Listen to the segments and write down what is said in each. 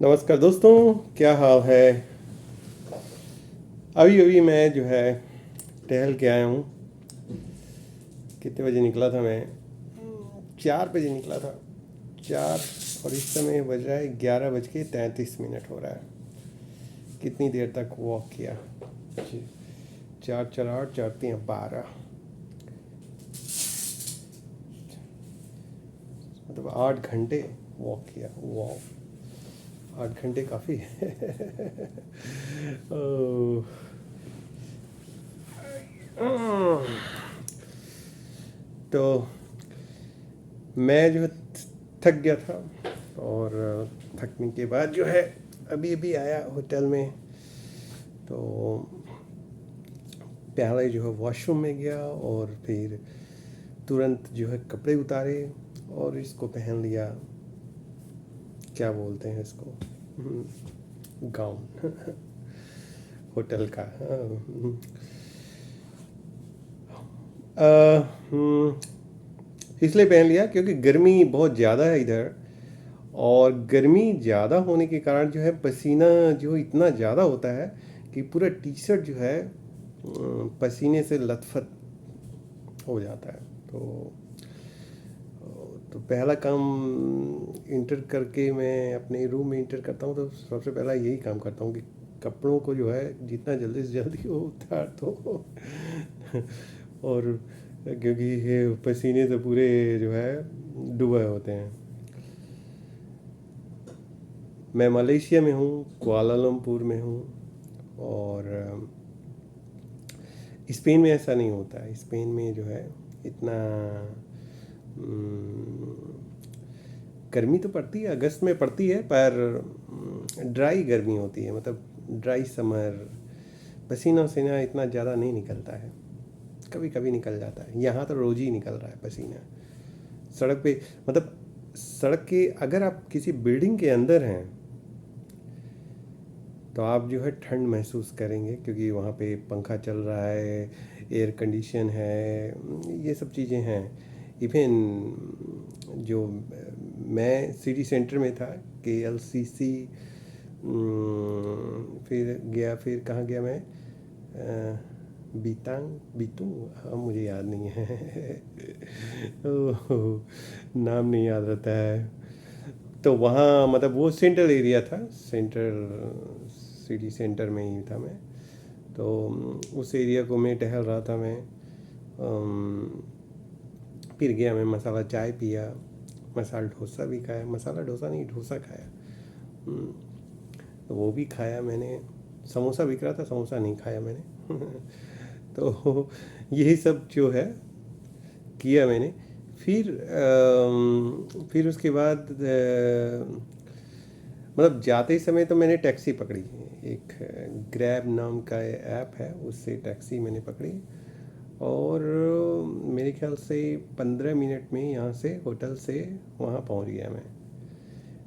नमस्कार दोस्तों, क्या हाल है। अभी अभी मैं जो है टहल के आया हूँ। कितने बजे निकला था मैं? 4 बजे निकला था। 4। और इस समय बज रहा है 11:33 हो रहा है। कितनी देर तक वॉक किया जी? 4 4 8 4 3 12, मतलब 8 घंटे वॉक किया। वॉक 8 घंटे काफ़ी है। ओह, तो मैं जो है थक गया था। और थकने के बाद जो है अभी अभी आया होटल में। तो पहले जो है वॉशरूम में गया और फिर तुरंत जो है कपड़े उतारे और इसको पहन लिया। क्या बोलते हैं इसको? गाउन। होटल का। इसलिए पहन लिया क्योंकि गर्मी बहुत ज़्यादा है इधर। और गर्मी ज़्यादा होने के कारण जो है पसीना जो इतना ज़्यादा होता है कि पूरा टी शर्ट जो है पसीने से लथपथ हो जाता है। तो पहला काम इंटर करके मैं अपने रूम में इंटर करता हूँ तो सबसे पहला यही काम करता हूँ कि कपड़ों को जो है जितना जल्दी से जल्दी वो उतार दो। और क्योंकि ये पसीने से पूरे जो है डूबे होते हैं। मैं मलेशिया में हूँ, कुआलालंपुर में हूँ। और स्पेन में ऐसा नहीं होता है। स्पेन में जो है इतना गर्मी तो पड़ती है, अगस्त में पड़ती है, पर ड्राई गर्मी होती है, मतलब ड्राई समर। पसीना वसीना इतना ज़्यादा नहीं निकलता है। कभी कभी निकल जाता है। यहाँ तो रोज़ ही निकल रहा है पसीना सड़क पे। मतलब सड़क के अगर आप किसी बिल्डिंग के अंदर हैं तो आप जो है ठंड महसूस करेंगे क्योंकि वहाँ पे पंखा चल रहा है, एयर कंडीशन है, ये सब चीज़ें हैं। इवन जो मैं सिटी सेंटर में था, KLCC, फिर गया, फिर कहाँ गया मैं? बीतांग बीतू, हाँ मुझे याद नहीं है। ओह, नाम नहीं याद रहता है। तो वहाँ मतलब वो सेंट्रल एरिया था, सेंट्रल सिटी सेंटर में ही था मैं। तो उस एरिया को मैं टहल रहा था मैं। फिर गया मैं, मसाला चाय पिया, मसाला डोसा भी खाया, मसाला डोसा नहीं डोसा खाया। हम्म, तो वो भी खाया मैंने। समोसा बिक रहा था, समोसा नहीं खाया मैंने। तो यही सब जो है किया मैंने। फिर उसके बाद मतलब जाते समय तो मैंने टैक्सी पकड़ी। एक ग्रैब नाम का ऐप है, उससे टैक्सी मैंने पकड़ी। और मेरे ख्याल से 15 मिनट में यहाँ से होटल से वहाँ पहुँच गया मैं।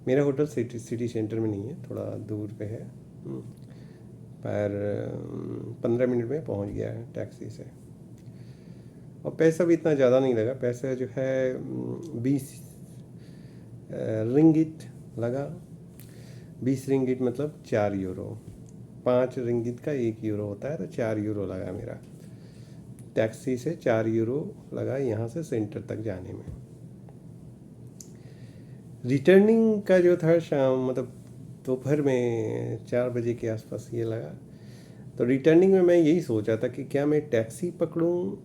मेरा होटल सिटी सेंटर में नहीं है, थोड़ा दूर पे है। पर 15 मिनट में पहुँच गया है टैक्सी से। और पैसा भी इतना ज़्यादा नहीं लगा। पैसा जो है 20 रिंगिट लगा। 20 रिंगिट मतलब 4 यूरो। 5 रिंगिट का 1 यूरो होता है, तो 4 यूरो लगा मेरा। टैक्सी से 4 यूरो लगा यहाँ से सेंटर तक जाने में। रिटर्निंग का जो था शाम, मतलब दोपहर में 4 बजे के आसपास ये लगा। तो रिटर्निंग में मैं यही सोचा था कि क्या मैं टैक्सी पकड़ूं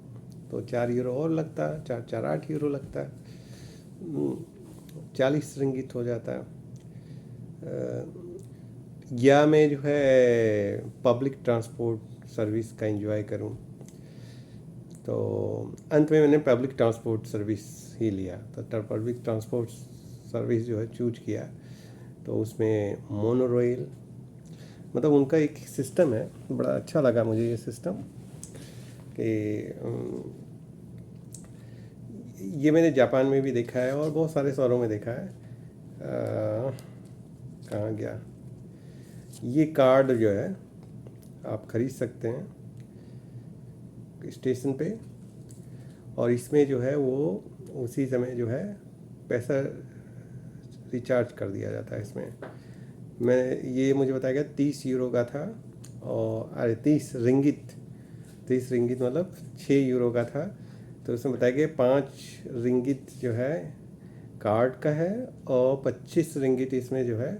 तो 4 यूरो और लगता, 4 4 8 यूरो लगता, 40 रिंगित हो जाता। या मैं जो है पब्लिक ट्रांसपोर्ट सर्विस का एंजॉय करूं। तो अंत में मैंने पब्लिक ट्रांसपोर्ट सर्विस ही लिया। तो पब्लिक ट्रांसपोर्ट सर्विस जो है चूज किया। तो उसमें मोनो रेल, मतलब उनका एक सिस्टम है, बड़ा अच्छा लगा मुझे ये सिस्टम। कि ये मैंने जापान में भी देखा है और बहुत सारे शहरों में देखा है। कहाँ गया? ये कार्ड जो है आप खरीद सकते हैं स्टेशन पे। और इसमें जो है वो उसी समय जो है पैसा रिचार्ज कर दिया जाता है इसमें। मैं ये मुझे बताया गया 30 यूरो का था, और अरे 30 रिंगित, 30 रिंगित मतलब 6 यूरो का था। तो उसमें बताया गया 5 रिंगित जो है कार्ड का है, और 25 रिंगित इसमें जो है,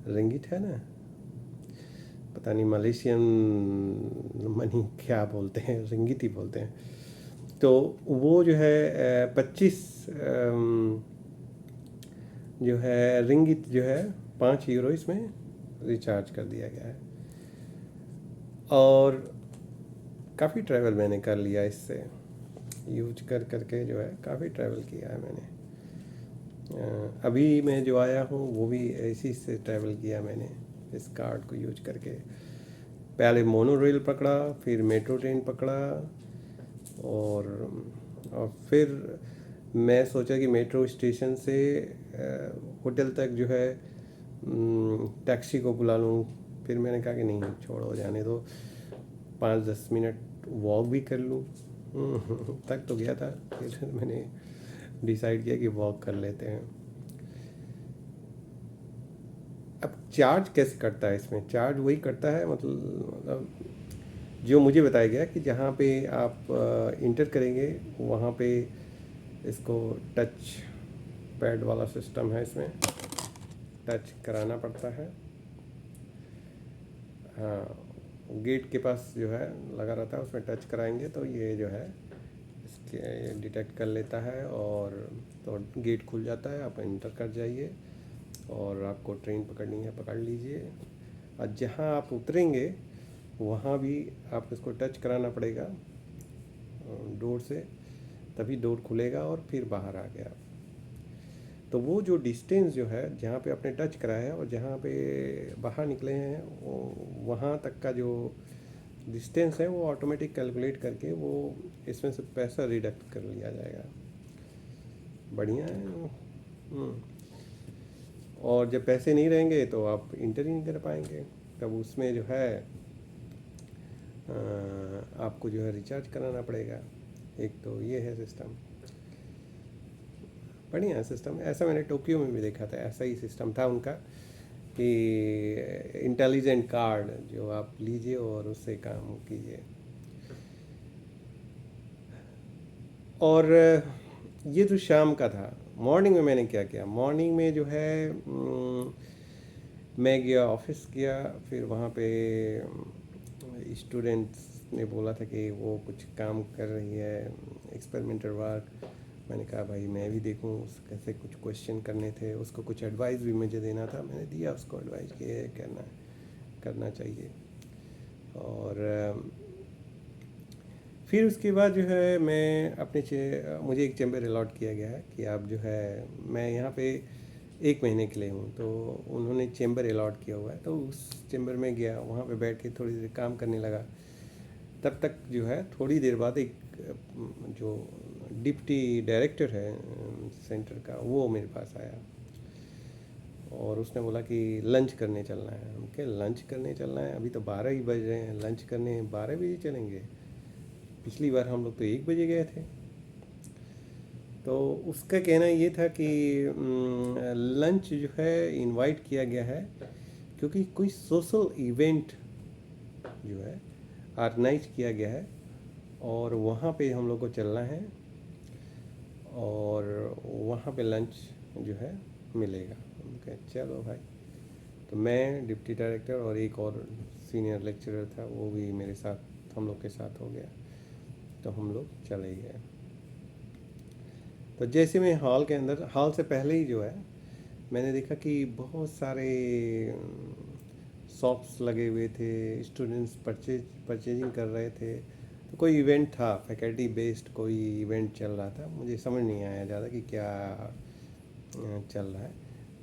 रिंगिट है ना, पता नहीं मलेशियन मनी क्या बोलते हैं, रिंगित ही बोलते हैं। तो वो जो है 25 जो है रिंगित जो है 5 यूरो इसमें रिचार्ज कर दिया गया है। और काफ़ी ट्रैवल मैंने कर लिया इससे, यूज कर करके जो है काफ़ी ट्रैवल किया है मैंने। अभी मैं जो आया हूँ वो भी इसी से ट्रैवल किया मैंने, इस कार्ड को यूज करके। पहले मोनो रेल पकड़ा, फिर मेट्रो ट्रेन पकड़ा, और फिर मैं सोचा कि मेट्रो स्टेशन से होटल तक जो है टैक्सी को बुला लूँ। फिर मैंने कहा कि नहीं, छोड़ो जाने दो, 5-10 मिनट वॉक भी कर लूँ। तक तो गया था, फिर मैंने डिसाइड किया कि वॉक कर लेते हैं। अब चार्ज कैसे करता है इसमें? चार्ज वही करता है, मतलब जो मुझे बताया गया कि जहाँ पे आप इंटर करेंगे वहाँ पे इसको टच पैड वाला सिस्टम है, इसमें टच कराना पड़ता है। हाँ, गेट के पास जो है लगा रहता है, उसमें टच कराएंगे तो ये जो है इसके डिटेक्ट कर लेता है, और तो गेट खुल जाता है, आप इंटर कर जाइए, और आपको ट्रेन पकड़नी है पकड़ लीजिए। और जहाँ आप उतरेंगे वहाँ भी आप इसको टच कराना पड़ेगा डोर से, तभी डोर खुलेगा और फिर बाहर आ गया। तो वो जो डिस्टेंस जो है जहाँ पे आपने टच कराया है और जहाँ पे बाहर निकले हैं, वो वहाँ तक का जो डिस्टेंस है वो ऑटोमेटिक कैलकुलेट करके वो इसमें से पैसा रिडक्ट कर लिया जाएगा। बढ़िया है। और जब पैसे नहीं रहेंगे तो आप इंटर ही नहीं कर पाएंगे, तब उसमें जो है आपको जो है रिचार्ज कराना पड़ेगा। एक तो ये है सिस्टम, बढ़िया है सिस्टम। ऐसा मैंने टोक्यो में भी देखा था, ऐसा ही सिस्टम था उनका कि इंटेलिजेंट कार्ड जो आप लीजिए और उससे काम कीजिए। और ये तो शाम का था। मॉर्निंग में मैंने क्या किया, मॉर्निंग में जो है मैं गया ऑफिस गया, फिर वहाँ पे स्टूडेंट्स ने बोला था कि वो कुछ काम कर रही है, एक्सपेरिमेंटल वर्क। मैंने कहा भाई मैं भी देखूँ, कैसे कुछ क्वेश्चन करने थे, उसको कुछ एडवाइस भी मुझे देना था, मैंने दिया उसको एडवाइस कि ये करना चाहिए। और फिर उसके बाद जो है मैं मुझे एक चैम्बर अलॉट किया गया है कि आप जो है, मैं यहाँ पे 1 महीने के लिए हूँ, तो उन्होंने चैम्बर अलॉट किया हुआ है, तो उस चैम्बर में गया, वहाँ पे बैठ के थोड़ी देर काम करने लगा। तब तक जो है थोड़ी देर बाद एक जो डिप्टी डायरेक्टर है सेंटर का, वो मेरे पास आया, और उसने बोला कि लंच करने चलना है। हम क्या लंच करने चलना है, अभी तो 12 ही बज रहे हैं, लंच करने 12 बजे चलेंगे? पिछली बार हम लोग तो 1 बजे गए थे। तो उसका कहना ये था कि लंच जो है इनवाइट किया गया है क्योंकि कोई सोशल इवेंट जो है ऑर्गेनाइज किया गया है, और वहाँ पे हम लोग को चलना है, और वहाँ पे लंच जो है मिलेगा। हम कहे चलो भाई। तो मैं डिप्टी डायरेक्टर और एक और सीनियर लेक्चरर था, वो भी मेरे साथ, हम लोग के साथ हो गया, तो हम लोग चले गए। तो जैसे मैं हॉल से पहले ही जो है मैंने देखा कि बहुत सारे शॉप्स लगे हुए थे, स्टूडेंट्स परचेजिंग कर रहे थे। तो कोई इवेंट था, फैकल्टी बेस्ड कोई इवेंट चल रहा था, मुझे समझ नहीं आया ज़्यादा कि क्या चल रहा है।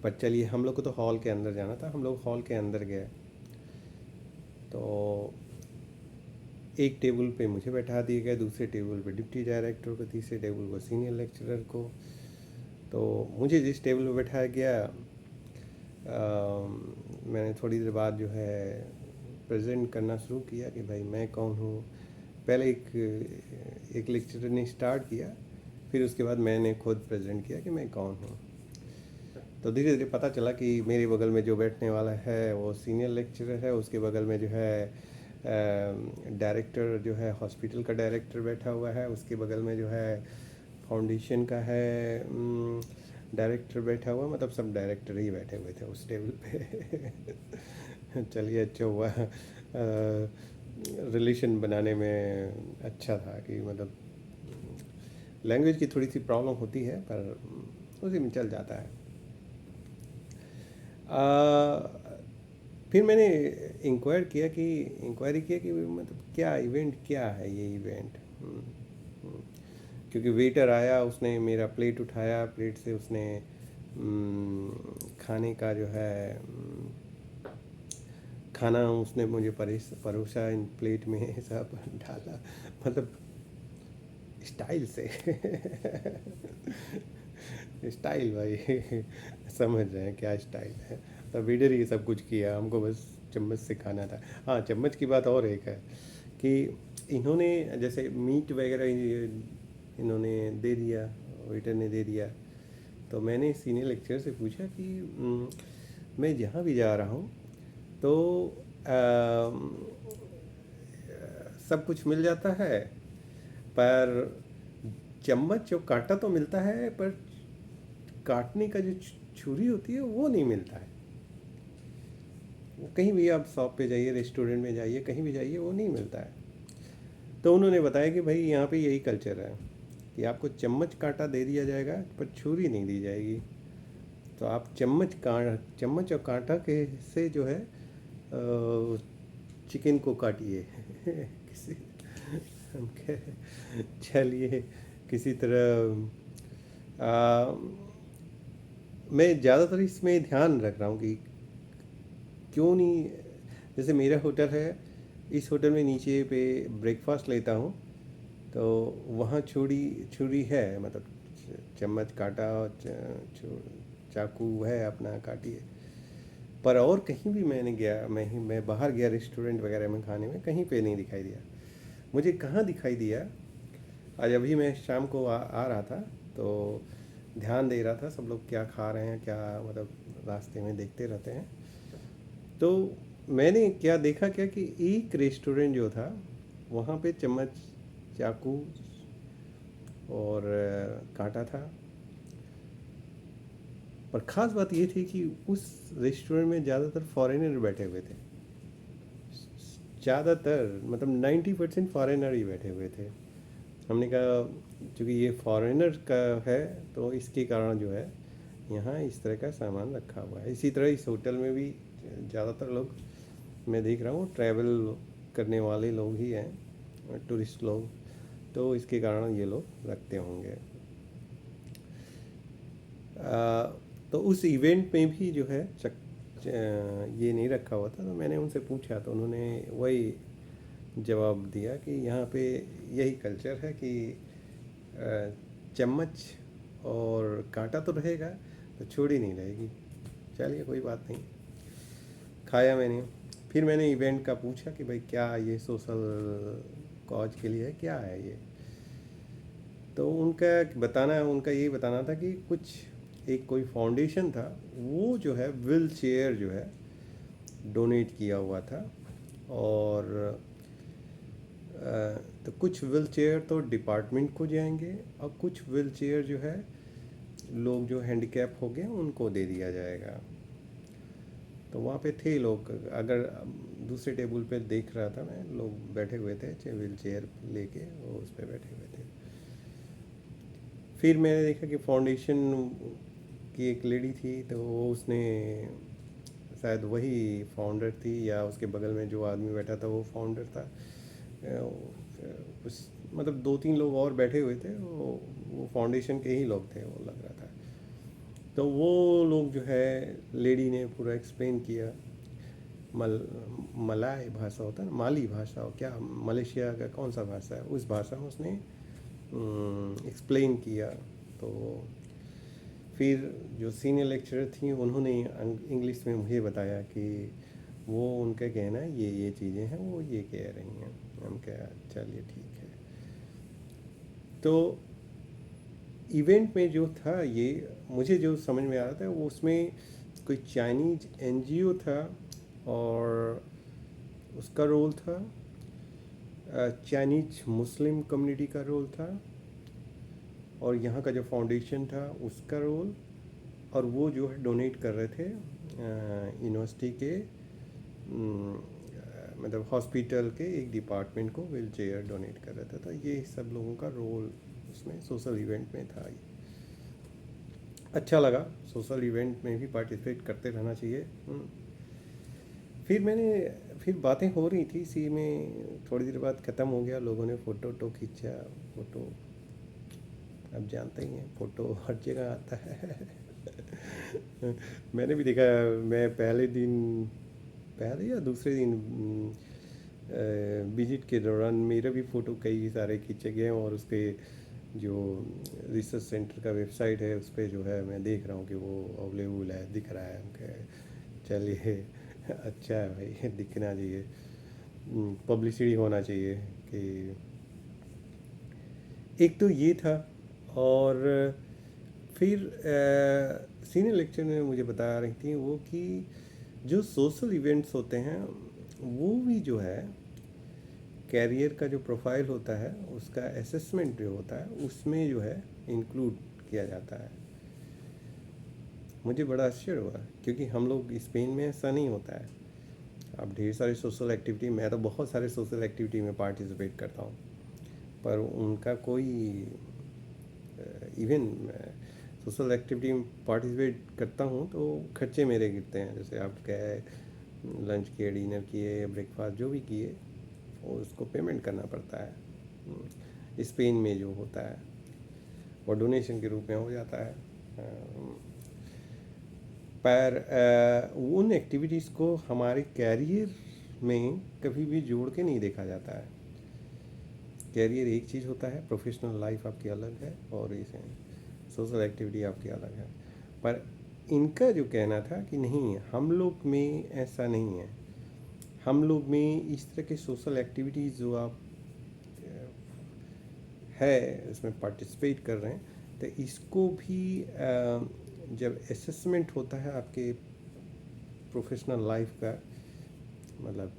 पर चलिए, हम लोग को तो हॉल के अंदर जाना था, हम लोग हॉल के अंदर गए। तो एक टेबल पे मुझे बैठा दिया गया, दूसरे टेबल पे डिप्टी डायरेक्टर को, तीसरे टेबल को सीनियर लेक्चरर को। तो मुझे जिस टेबल पे बैठाया गया, मैंने थोड़ी देर बाद जो है प्रेजेंट करना शुरू किया कि भाई मैं कौन हूँ। पहले एक लेक्चरर ने स्टार्ट किया, फिर उसके बाद मैंने खुद प्रेजेंट किया कि मैं कौन हूँ। तो धीरे धीरे पता चला कि मेरे बगल में जो बैठने वाला है वो सीनियर लेक्चरर है, उसके बगल में जो है डायरेक्टर जो है हॉस्पिटल का डायरेक्टर बैठा हुआ है, उसके बगल में जो है फाउंडेशन का है डायरेक्टर बैठा हुआ, मतलब सब डायरेक्टर ही बैठे हुए थे उस टेबल पे। चलिए अच्छा हुआ, रिलेशन बनाने में अच्छा था कि मतलब लैंग्वेज की थोड़ी सी प्रॉब्लम होती है पर उसी में चल जाता है। फिर मैंने इंक्वायरी किया कि मतलब क्या इवेंट क्या है ये इवेंट। क्योंकि वेटर आया, उसने मेरा प्लेट उठाया, प्लेट से उसने खाने का जो है खाना उसने मुझे परोसा इन प्लेट में सब डाला, मतलब स्टाइल से। स्टाइल भाई, समझ रहे हैं क्या स्टाइल है। तो वेडर ही सब कुछ किया, हमको बस चम्मच से खाना था। हाँ, चम्मच की बात और एक है कि इन्होंने जैसे मीट वगैरह इन्होंने दे दिया, वेटर ने दे दिया। तो मैंने सीनियर लेक्चर से पूछा कि मैं जहाँ भी जा रहा हूँ तो सब कुछ मिल जाता है, पर चम्मच और कांटा तो मिलता है, पर काटने का जो छुरी होती है वो नहीं मिलता है। वो कहीं भी आप शॉप पे जाइए, रेस्टोरेंट में जाइए, कहीं भी जाइए, वो नहीं मिलता है। तो उन्होंने बताया कि भाई यहाँ पे यही कल्चर है कि आपको चम्मच कांटा दे दिया जाएगा पर छुरी नहीं दी जाएगी। तो आप चम्मच और कांटा के से जो है चिकन को काटिए। किसी हम कहे चलिए किसी तरह मैं ज़्यादातर इसमें ध्यान रख रहा हूँ कि क्यों नहीं, जैसे मेरा होटल है, इस होटल में नीचे पे ब्रेकफास्ट लेता हूँ, तो वहाँ छुरी छुरी है, मतलब चम्मच काटा और चाकू है अपना काटिए। पर और कहीं भी मैंने गया, मैं बाहर गया रेस्टोरेंट वगैरह में खाने में, कहीं पे नहीं दिखाई दिया। मुझे कहाँ दिखाई दिया, आज अभी मैं शाम को आ रहा था तो ध्यान दे रहा था सब लोग क्या खा रहे हैं, क्या मतलब रास्ते में देखते रहते हैं। तो मैंने क्या देखा क्या कि एक रेस्टोरेंट जो था वहाँ पे चम्मच, चाकू और कांटा था। पर ख़ास बात ये थी कि उस रेस्टोरेंट में ज़्यादातर फॉरेनर बैठे हुए थे, ज़्यादातर मतलब 90% फॉरेनर ही बैठे हुए थे। हमने कहा क्योंकि ये फॉरेनर का है तो इसके कारण जो है यहाँ इस तरह का सामान रखा हुआ है। इसी तरह इस होटल में भी ज़्यादातर लोग मैं देख रहा हूँ ट्रैवल करने वाले लोग ही हैं, टूरिस्ट लोग, तो इसके कारण ये लोग रखते होंगे। तो उस इवेंट में भी जो है ये नहीं रखा हुआ था। तो मैंने उनसे पूछा तो उन्होंने वही जवाब दिया कि यहाँ पे यही कल्चर है कि चम्मच और कांटा तो रहेगा तो छुरी नहीं रहेगी। चलिए कोई बात नहीं, खाया मैंने। फिर मैंने इवेंट का पूछा कि भाई क्या ये सोशल कॉज के लिए है, क्या है ये। तो उनका यही बताना था कि कुछ एक कोई फाउंडेशन था, वो जो है व्हील चेयर जो है डोनेट किया हुआ था। और तो कुछ व्हील चेयर तो डिपार्टमेंट को जाएंगे और कुछ व्हील चेयर जो है लोग जो हैंडीकैप हो गए उनको दे दिया जाएगा। तो वहाँ पे थे लोग, अगर दूसरे टेबल पे देख रहा था मैं, लोग बैठे हुए थे व्हील चेयर लेके, वो उस पर बैठे हुए थे। फिर मैंने देखा कि फाउंडेशन की एक लेडी थी, तो वो उसने शायद वही फाउंडर थी या उसके बगल में जो आदमी बैठा था वो फाउंडर था। कुछ मतलब दो तीन लोग और बैठे हुए थे, वो फाउंडेशन के ही लोग थे वो लग रहा था। तो वो लोग जो है, लेडी ने पूरा एक्सप्लेन किया। मलाय भाषा होता है ना, माली भाषा हो क्या, मलेशिया का कौन सा भाषा है, उस भाषा में उसने एक्सप्लेन किया। तो फिर जो सीनियर लेक्चरर थी उन्होंने इंग्लिश में मुझे बताया कि वो उनका कहना है ये चीज़ें हैं, वो ये कह रही हैं। हम कहा चलिए ठीक है। तो इवेंट में जो था, ये मुझे जो समझ में आ रहा था वो उसमें कोई चाइनीज एनजीओ था और उसका रोल था, चाइनीज मुस्लिम कम्युनिटी का रोल था, और यहाँ का जो फाउंडेशन था उसका रोल, और वो जो है डोनेट कर रहे थे यूनिवर्सिटी के मतलब हॉस्पिटल के एक डिपार्टमेंट को व्हील चेयर डोनेट कर रहा था। तो ये सब लोगों का रोल उसमें सोशल इवेंट में था। अच्छा लगा, सोशल इवेंट में भी पार्टिसिपेट करते रहना चाहिए। फिर बातें हो रही थी इसी में, थोड़ी देर बाद ख़त्म हो गया, लोगों ने फ़ोटो खींचा। फ़ोटो अब जानते ही हैं, फ़ोटो हर जगह आता है। मैंने भी देखा, मैं पहले या दूसरे दिन विजिट के दौरान मेरा भी फ़ोटो कई सारे खींचे गए हैं, और उस पर जो रिसर्च सेंटर का वेबसाइट है उस पर जो है मैं देख रहा हूँ कि वो अवेलेबल है, दिख रहा है हमको। चलिए, अच्छा है भाई, दिखना चाहिए, पब्लिसिटी होना चाहिए कि एक तो ये था। और फिर सीनियर लेक्चर में मुझे बता रही थी वो कि जो सोशल इवेंट्स होते हैं वो भी जो है कैरियर का जो प्रोफाइल होता है उसका असेसमेंट जो होता है उसमें जो है इंक्लूड किया जाता है। मुझे बड़ा आश्चर्य हुआ, क्योंकि हम लोग स्पेन में ऐसा नहीं होता है। अब ढेर सारे सोशल एक्टिविटी, मैं तो बहुत सारे सोशल एक्टिविटी में पार्टिसिपेट करता हूँ, पर उनका कोई इवन सोशल एक्टिविटी में पार्टिसिपेट करता हूँ तो खर्चे मेरे गिरते हैं। जैसे आप गए, लंच किए, डिनर किए, ब्रेकफास्ट जो भी किए, और उसको पेमेंट करना पड़ता है। स्पेन में जो होता है वो डोनेशन के रूप में हो जाता है। पर उन एक्टिविटीज़ को हमारे कैरियर में कभी भी जोड़ के नहीं देखा जाता है। कैरियर एक चीज़ होता है, प्रोफेशनल लाइफ आपकी अलग है, और इसे सोशल एक्टिविटी आपकी अलग है। पर इनका जो कहना था कि नहीं, हम लोग में ऐसा नहीं है, हम लोग में इस तरह के सोशल एक्टिविटीज़ जो आप है उसमें पार्टिसिपेट कर रहे हैं, तो इसको भी जब असेसमेंट होता है आपके प्रोफेशनल लाइफ का, मतलब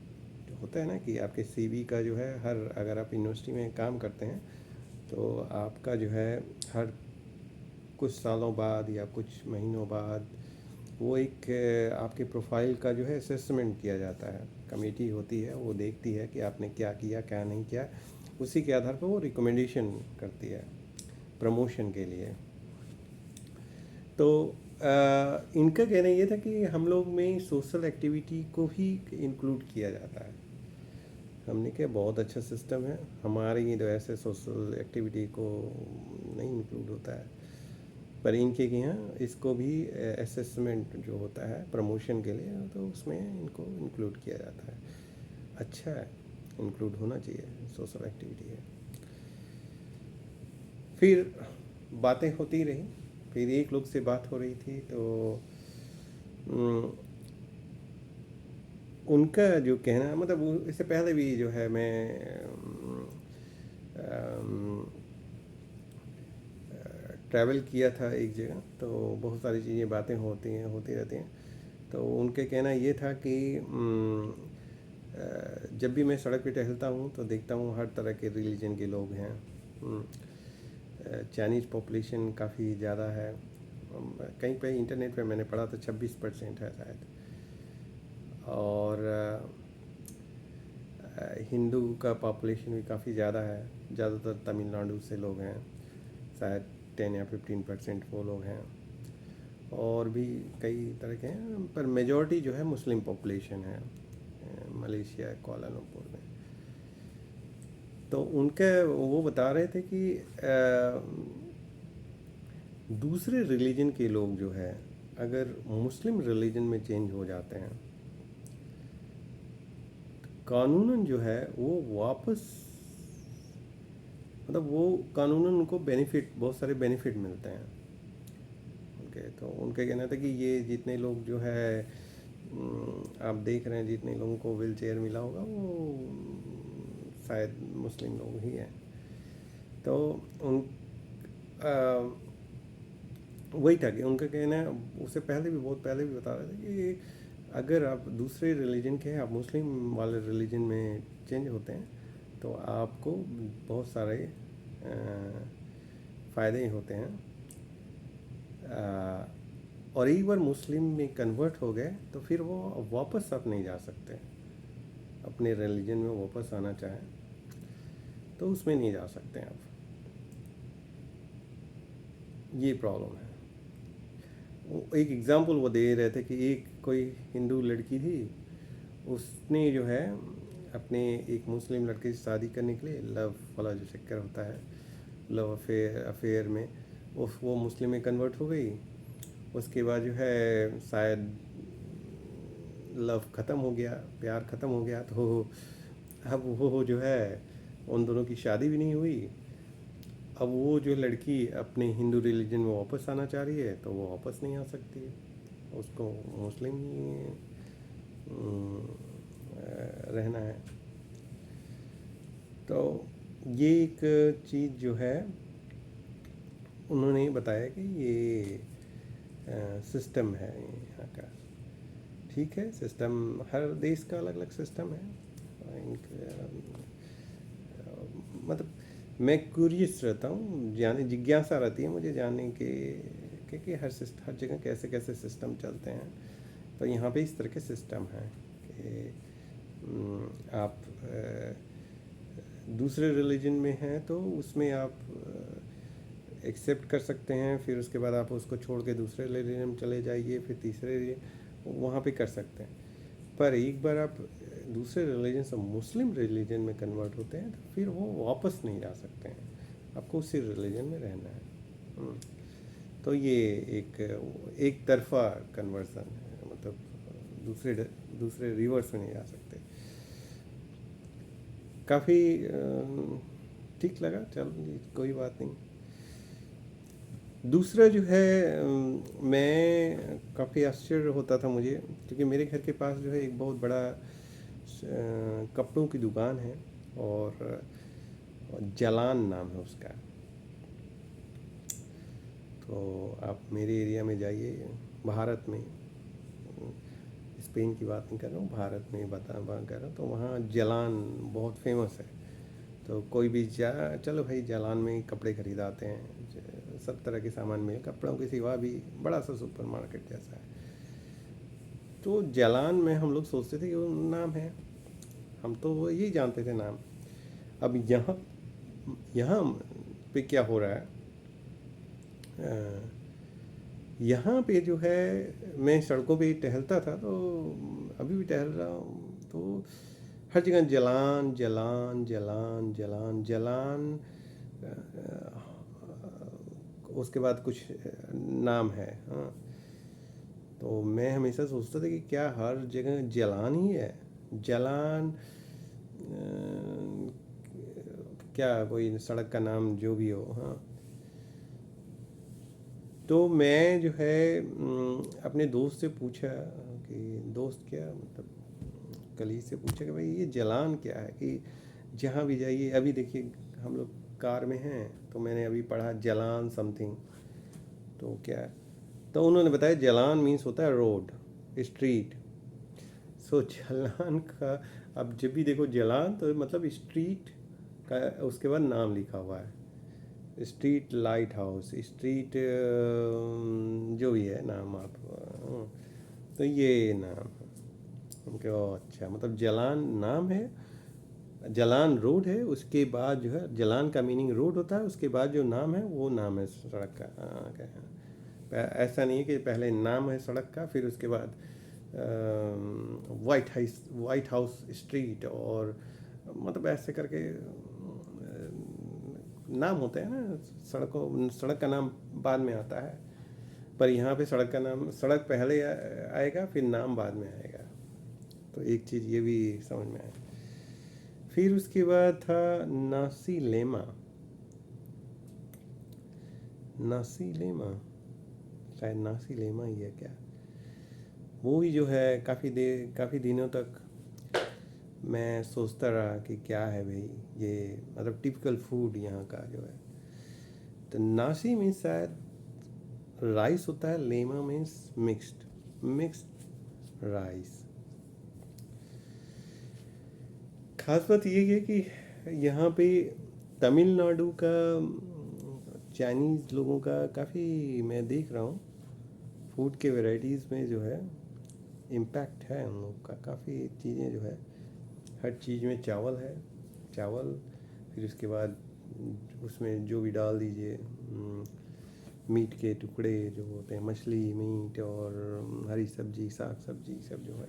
होता है ना कि आपके सीवी का जो है, हर अगर आप यूनिवर्सिटी में काम करते हैं तो आपका जो है हर कुछ सालों बाद या कुछ महीनों बाद वो एक आपके प्रोफाइल का जो है असेसमेंट किया जाता है। कमेटी होती है, वो देखती है कि आपने क्या किया क्या नहीं किया, उसी के आधार पर वो रिकमेंडेशन करती है प्रमोशन के लिए। तो इनका कहना ये था कि हम लोग में सोशल एक्टिविटी को भी इंक्लूड किया जाता है। हमने कहा बहुत अच्छा सिस्टम है, हमारे ही तो ऐसे सोशल एक्टिविटी को नहीं इंक्लूड होता है, पर इनके यहाँ इसको भी असेसमेंट जो होता है प्रमोशन के लिए, तो उसमें इनको इंक्लूड किया जाता है। अच्छा है, इंक्लूड होना चाहिए, सोशल एक्टिविटी है। फिर बातें होती रही, फिर एक लोग से बात हो रही थी, तो उनका जो कहना, मतलब इससे पहले भी जो है मैं ट्रैवल किया था एक जगह, तो बहुत सारी चीज़ें बातें होती रहती हैं। तो उनके कहना ये था कि जब भी मैं सड़क पे टहलता हूँ तो देखता हूँ हर तरह के रिलीजन के लोग हैं। चाइनीज़ पॉपुलेशन काफ़ी ज़्यादा है, कहीं पे इंटरनेट पे मैंने पढ़ा तो 26% है शायद, और हिंदू का पॉपुलेशन भी काफ़ी ज़्यादा है, ज़्यादातर तमिलनाडु से लोग हैं, शायद 10 या 15% वो लोग हैं, और भी कई तरह के हैं, पर मेजॉरिटी जो है मुस्लिम पॉपुलेशन है मलेशिया कोलालमपुर में। तो उनके वो बता रहे थे कि दूसरे रिलीजन के लोग जो है अगर मुस्लिम रिलीजन में चेंज हो जाते हैं, कानूनन जो है वो वापस, मतलब वो कानूनन उनको बेनिफिट, बहुत सारे बेनिफिट मिलते हैं उनके। तो उनका कहना था कि ये जितने लोग जो है आप देख रहे हैं, जितने लोगों को व्हील चेयर मिला होगा वो शायद मुस्लिम लोग ही हैं। तो उन वही था कि उनका कहना है, उससे पहले भी बहुत पहले भी बता रहे थे कि अगर आप दूसरे रिलीजन के हैं, आप मुस्लिम वाले रिलीजन में चेंज होते हैं तो आपको बहुत सारे फ़ायदे ही होते हैं। और एक बार मुस्लिम में कन्वर्ट हो गए तो फिर वो वापस आप नहीं जा सकते। अपने रिलीजन में वापस आना चाहें तो उसमें नहीं जा सकते आप। ये प्रॉब्लम है। एक एग्ज़ाम्पल वो दे रहे थे कि एक कोई हिंदू लड़की थी, उसने जो है अपने एक मुस्लिम लड़के से शादी करने के लिए, लव वाला जो चक्कर होता है, लव अफेयर में वो मुस्लिम में कन्वर्ट हो गई। उसके बाद जो है शायद लव ख़त्म हो गया, प्यार ख़त्म हो गया, तो अब वो जो है उन दोनों की शादी भी नहीं हुई। अब वो जो लड़की अपने हिंदू रिलीजन में वापस आना चाह रही है तो वो वापस नहीं आ सकती है, उसको मुस्लिम ही रहना है। तो ये एक चीज़ जो है उन्होंने बताया कि ये सिस्टम है यहाँ का। ठीक है, सिस्टम हर देश का अलग अलग सिस्टम है। मतलब मैं क्यूरियस रहता हूँ, जाने जिज्ञासा रहती है मुझे जानने के कि हर जगह कैसे कैसे सिस्टम चलते हैं। तो यहाँ पे इस तरह के सिस्टम हैं कि आप दूसरे रिलीजन में हैं तो उसमें आप एक्सेप्ट कर सकते हैं, फिर उसके बाद आप उसको छोड़ के दूसरे रिलीजन में चले जाइए, फिर तीसरे वहाँ पे कर सकते हैं। पर एक बार आप दूसरे रिलीजन से मुस्लिम रिलीजन में कन्वर्ट होते हैं तो फिर वो वापस नहीं जा सकते हैं, आपको उसी रिलीजन में रहना है। तो ये एक तरफा कन्वर्सन है, मतलब दूसरे रिवर्स में नहीं जा सकते। काफ़ी ठीक लगा, चल कोई बात नहीं। दूसरा जो है मैं काफ़ी आश्चर्य होता था मुझे, क्योंकि मेरे घर के पास जो है एक बहुत बड़ा कपड़ों की दुकान है और जलान नाम है उसका। तो आप मेरे एरिया में जाइए, भारत में, स्पेन की बात नहीं कर रहा हूँ, भारत में बात कर रहा हूँ, तो वहाँ जलान बहुत फेमस है। तो कोई भी चलो भाई जलान में कपड़े खरीदाते हैं, सब तरह के सामान में, कपड़ों के सिवा भी बड़ा सा सुपर मार्केट जैसा है। तो जलान में हम लोग सोचते थे कि वो नाम है, हम तो वो यही जानते थे नाम। अब यहाँ यहाँ पे क्या हो रहा है, यहाँ पे जो है मैं सड़कों पे टहलता था, तो अभी भी टहल रहा हूँ, तो हर जगह जलान जलान जलान जलान जलान, उसके बाद कुछ नाम है। हाँ, तो मैं हमेशा सोचता था कि क्या हर जगह जलान ही है, जलान क्या कोई सड़क का नाम जो भी हो। हाँ, तो मैं जो है अपने दोस्त से पूछा कि दोस्त क्या मतलब कलीग से पूछा कि भाई ये जलान क्या है, कि जहाँ भी जाइए, अभी देखिए हम लोग कार में हैं तो मैंने अभी पढ़ा जलान समथिंग, तो क्या है, तो उन्होंने बताया जलान मीन्स होता है रोड, स्ट्रीट। सो जलान का, अब जब भी देखो जलान तो मतलब स्ट्रीट का उसके बाद नाम लिखा हुआ है, स्ट्रीट लाइट हाउस, स्ट्रीट जो भी है नाम आप, तो ये नाम है उनके। अच्छा, मतलब जलान नाम है, जलान रोड है, उसके बाद जो है जलान का मीनिंग रोड होता है, उसके बाद जो नाम है वो नाम है सड़क का। ऐसा नहीं है कि पहले नाम है सड़क का फिर उसके बाद वाइट हाउस स्ट्रीट, और मतलब ऐसे करके नाम होते हैं ना, सड़क का नाम बाद में आता है, पर यहाँ पे सड़क का नाम, सड़क पहले आएगा फिर नाम बाद में आएगा। तो एक चीज़ ये भी समझ में आया। फिर उसके बाद था नासी लेमा, नासी लेमा, शायद नासी लेमा ही है क्या, वो भी जो है काफ़ी दिनों तक मैं सोचता रहा कि क्या है भाई ये, मतलब टिपिकल फूड यहाँ का जो है। तो नासी में शायद राइस होता है, लेमा मीन्स मिक्स्ड राइस। खास बात ये है कि यहाँ पे तमिलनाडु का चाइनीज़ लोगों का काफ़ी मैं देख रहा हूँ फूड के वैरायटीज़ में जो है इम्पैक्ट है उन लोग का। काफ़ी चीज़ें जो है, हर चीज़ में चावल है, चावल, फिर उसके बाद उसमें जो भी डाल दीजिए, मीट के टुकड़े जो होते हैं, मछली मीट और हरी सब्जी, साग सब्जी सब जो है,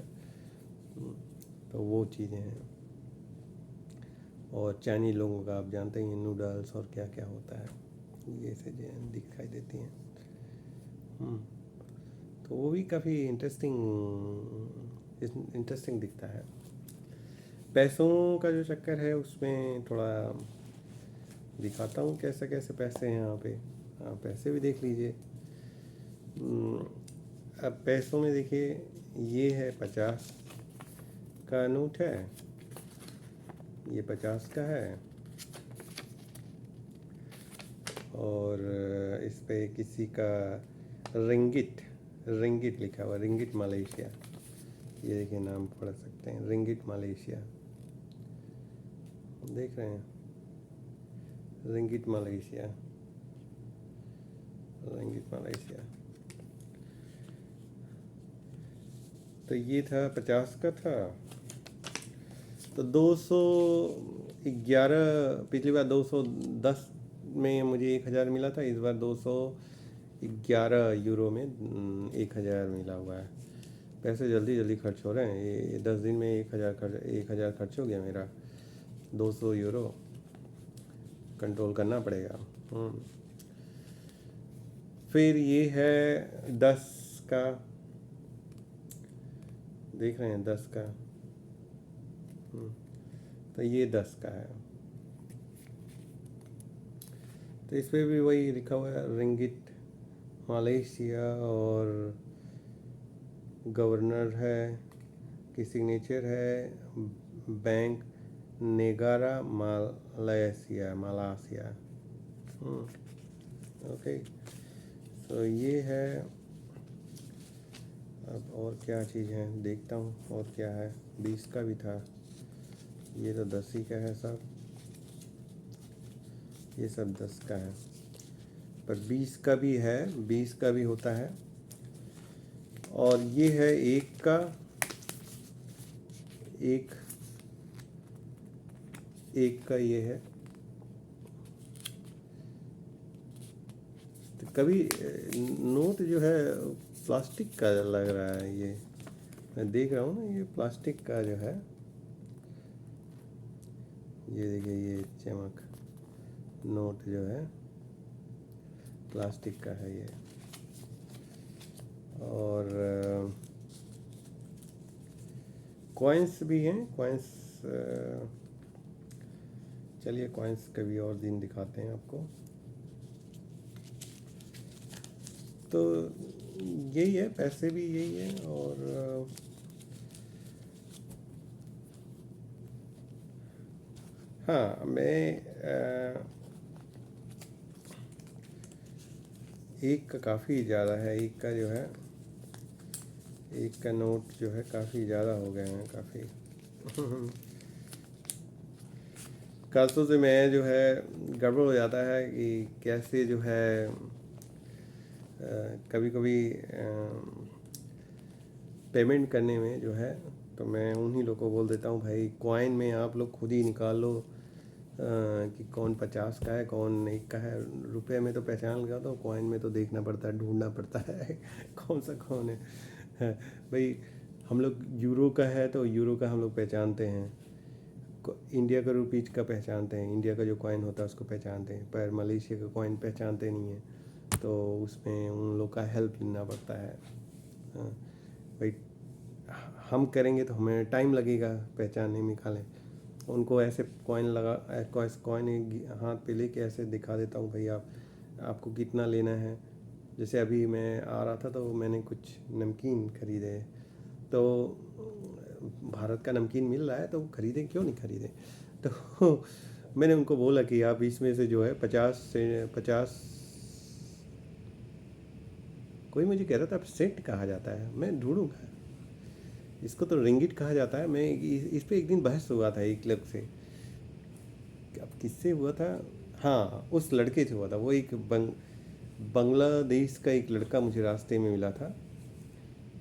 तो वो चीज़ें हैं। और चाइनीज लोगों का आप जानते ही हैं, नूडल्स और क्या क्या होता है, ये चीज़ें दिखाई देती हैं। तो वो भी काफ़ी इंटरेस्टिंग दिखता है। पैसों का जो चक्कर है उसमें थोड़ा दिखाता हूँ कैसे कैसे पैसे हैं यहाँ पे, हाँ पैसे भी देख लीजिए। अब पैसों में देखिए, ये है 50 का नोट है, ये 50 का है, और इस पे किसी का रिंगिट लिखा हुआ, रिंगिट मलेशिया, ये देखिए नाम पढ़ सकते हैं, रिंगिट मलेशिया, देख रहे हैं, रिंगिट मलेशिया। तो ये था 50 का था। तो 211, पिछली बार 210 में मुझे 1000 मिला था, इस बार 211 यूरो में 1000 मिला हुआ है। पैसे जल्दी जल्दी खर्च हो रहे हैं, ये 10 दिन में 1000 खर्च हो गया मेरा। 200 यूरो कंट्रोल करना पड़ेगा। फिर ये है 10 का, देख रहे हैं 10 का, तो ये 10 का है। तो इस पर भी वही लिखा हुआ है, रिंगिट मलेशिया, और गवर्नर है की सिग्नेचर है, बैंक नेगारा मलासिया। ओके, तो ये है। अब और क्या चीज़ है देखता हूँ, और क्या है। 20 का भी था, ये तो 10 ही का है सब, ये सब 10 का है, पर 20 का भी है, 20 का भी होता है। और ये है 1 का, एक का ये है। तो कभी नोट जो है प्लास्टिक का लग रहा है, ये मैं देख रहा हूँ ना, ये प्लास्टिक का जो है, ये देखिए, ये चमक नोट जो है प्लास्टिक का है ये। और कॉइन्स भी हैं, कॉइन्स, चलिए कॉइन्स कभी और दिन दिखाते हैं आपको। तो यही है, पैसे भी यही है। और हाँ, मैं एक का काफ़ी ज़्यादा है, एक का जो है, एक का नोट जो है काफ़ी ज़्यादा हो गए हैं, काफ़ी खासतौर से मैं जो है गड़बड़ हो जाता है कि कैसे जो है कभी कभी पेमेंट करने में जो है, तो मैं उन्हीं लोगों को बोल देता हूँ, भाई कॉइन में आप लोग खुद ही निकाल लो कि कौन 50 का है, कौन 1 का है। रुपए में तो पहचान गया, तो कॉइन में तो देखना पड़ता है, ढूंढना पड़ता है कौन सा कौन है। भाई हम लोग यूरो का है तो यूरो का हम लोग पहचानते हैं, इंडिया का रुपीज का पहचानते हैं, इंडिया का जो कॉइन होता है उसको पहचानते हैं, पर मलेशिया का कॉइन पहचानते नहीं हैं, तो उसमें उन लोग का हेल्प लेना पड़ता है। भाई हम करेंगे तो हमें टाइम लगेगा पहचानने में, निकालें। उनको ऐसे कॉइन लगा, कॉइन हाथ पे लेके ऐसे दिखा देता हूँ, भाई आपको कितना लेना है। जैसे अभी मैं आ रहा था तो मैंने कुछ नमकीन खरीदे, तो भारत का नमकीन मिल रहा है तो खरीदें, क्यों नहीं खरीदें। तो मैंने उनको बोला कि आप इसमें से जो है 50 कोई मुझे कह रहा था सेंट कहा जाता है, मैं ढूंढूंगा। इसको तो रिंगिट कहा जाता है। मैं इस पे एक दिन बहस हुआ था एक लोग से। अब किससे हुआ था? हाँ, उस लड़के से हुआ था। वो एक बांग्लादेश का एक लड़का मुझे रास्ते में मिला था।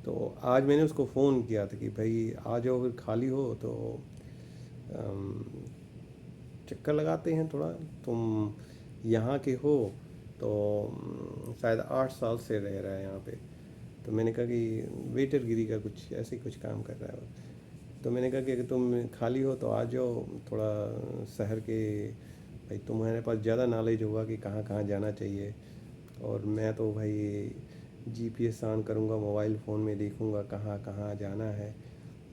तो आज मैंने उसको फ़ोन किया था कि भाई आ जाओ, अगर खाली हो तो अम, चक्कर लगाते हैं थोड़ा। तुम यहाँ के हो तो शायद 8 साल से रह रहा है यहाँ पे। तो मैंने कहा कि वेटरगिरी का कुछ ऐसे ही कुछ काम कर रहा है वो। तो मैंने कहा कि अगर तुम खाली हो तो आ जाओ थोड़ा शहर के, भाई तुम्हारे पास ज़्यादा नॉलेज होगा कि कहाँ कहाँ जाना चाहिए। और मैं तो भाई जीपीएस ऑन करूँगा, मोबाइल फ़ोन में देखूँगा कहाँ कहाँ जाना है।